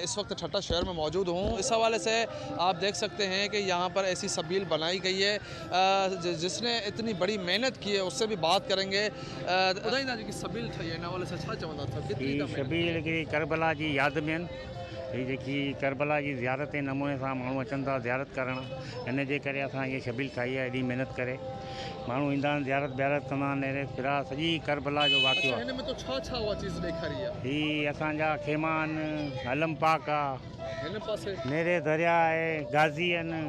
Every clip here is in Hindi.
इस वक्त ठट्टा शहर में मौजूद हूँ। इस हवाले से आप देख सकते हैं कि यहाँ पर ऐसी सबील बनाई गई है जिसने इतनी बड़ी मेहनत की है, उससे भी बात करेंगे। ॿुधाईंदा जी सबील ठही आहे, इन हवाले से छा चवंदा अथव? शबील की करबला की याद में ये जी करबला की ज़ियारत के नमूने से मानू अचन था ज़ियारत करण, इन जे करे असां ये शबील ठाही है। एडी मेहनत करे मानू ईंदा आहिनि, ज़ियारत ब्यारत कंदा आहिनि। फिरा सॼी करबला जो वाक़ियो आहे। हिन में तो छा उहा चीज़ ॾेखारी आहे? ही असांजा खेमा आहिनि, हलम पाक आहे, हिन पासे नेरे दरिया आहे, गाज़ी आहिनि।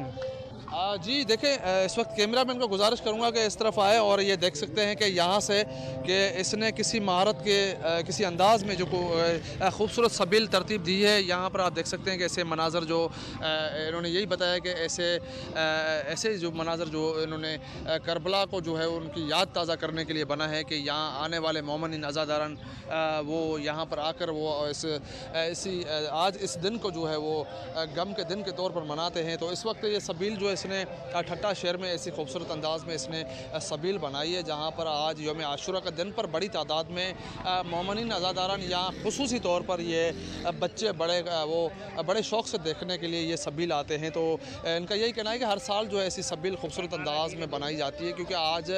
जी देखें, इस वक्त कैमरामैन को गुजारिश करूंगा कि इस तरफ आए और ये देख सकते हैं कि यहाँ से कि इसने किसी महारत के किसी अंदाज में जो खूबसूरत सबील तरतीब दी है। यहाँ पर आप देख सकते हैं कि ऐसे मनाजर जो इन्होंने यही बताया कि ऐसे जो मनाजर जो इन्होंने करबला को जो है उनकी याद ताज़ा करने के लिए बना है कि यहाँ आने वाले मोमिन अज़ादारान वो यहाँ पर आकर वो आज इस दिन को जो है वो गम के दिन के तौर पर मनाते हैं। तो इस वक्त ये सबील जो इसने ठट्टा शहर में ऐसी खूबसूरत अंदाज में इसने सबील बनाई है, जहाँ पर आज यौम आशूरा का दिन पर बड़ी तादाद में मोमिनीन अज़ादारान यहाँ खुसूसी तौर पर ये बच्चे बड़े शौक़ से देखने के लिए ये सबील आते हैं। तो इनका यही कहना है कि हर साल जो है ऐसी सबील खूबसूरत अंदाज में बनाई जाती है, क्योंकि आज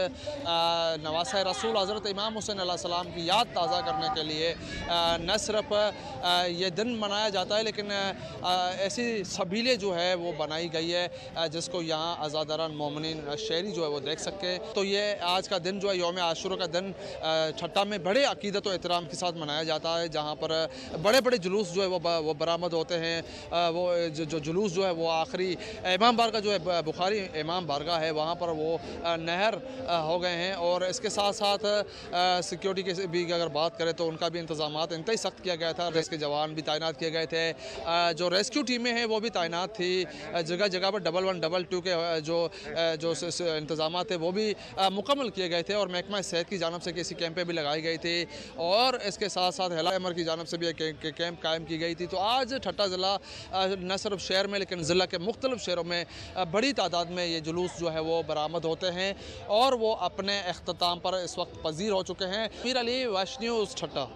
नवासा रसूल हज़रत इमाम हुसैन अलैहिस्सलाम की याद ताज़ा करने के लिए न सिर्फ ये दिन मनाया जाता है, लेकिन ऐसी सबीलें जो है वो बनाई गई है जिसको यहाँ अज़ादारान मोमिनीन शहरी जो है वो देख सके। तो ये आज का दिन जो है यौम आशूरा का दिन ठट्टा में बड़े अकीदत और एहतराम के साथ मनाया जाता है, जहाँ पर बड़े बड़े जुलूस जो है वो बरामद होते हैं। वो जो जुलूस जो है वो आखिरी इमाम बारगाह जो है बुखारी इमाम बारगाह है, वहाँ पर वो नहर हो गए हैं। और इसके साथ साथ सिक्योरिटी की भी अगर बात करें तो उनका भी इंतजाम इंतहाई सख्त किया गया था। रेस्क्यू जवान भी तैनात किए गए थे, जो रेस्क्यू टीमें हैं वो भी तैनात थी। जगह जगह पर 112, 122 के जो इंतजाम थे वो भी मुकम्मल किए गए थे, और महकमा सेहत की जानब से किसी कैंपें भी लगाई गई थी, और इसके साथ साथ हेला अमर की जानब से भी एक कैंप कायम की गई थी। तो आज ठट्टा ज़िला न सिर्फ शहर में लेकिन ज़िला के मुख्तलिफ शहरों में बड़ी तादाद में ये जुलूस जो है वो बरामद होते हैं, और वो अपने अख्ताम पर इस वक्त पजीर हो चुके हैं। मीर अली, वैश न्यूज़, ठट्टा।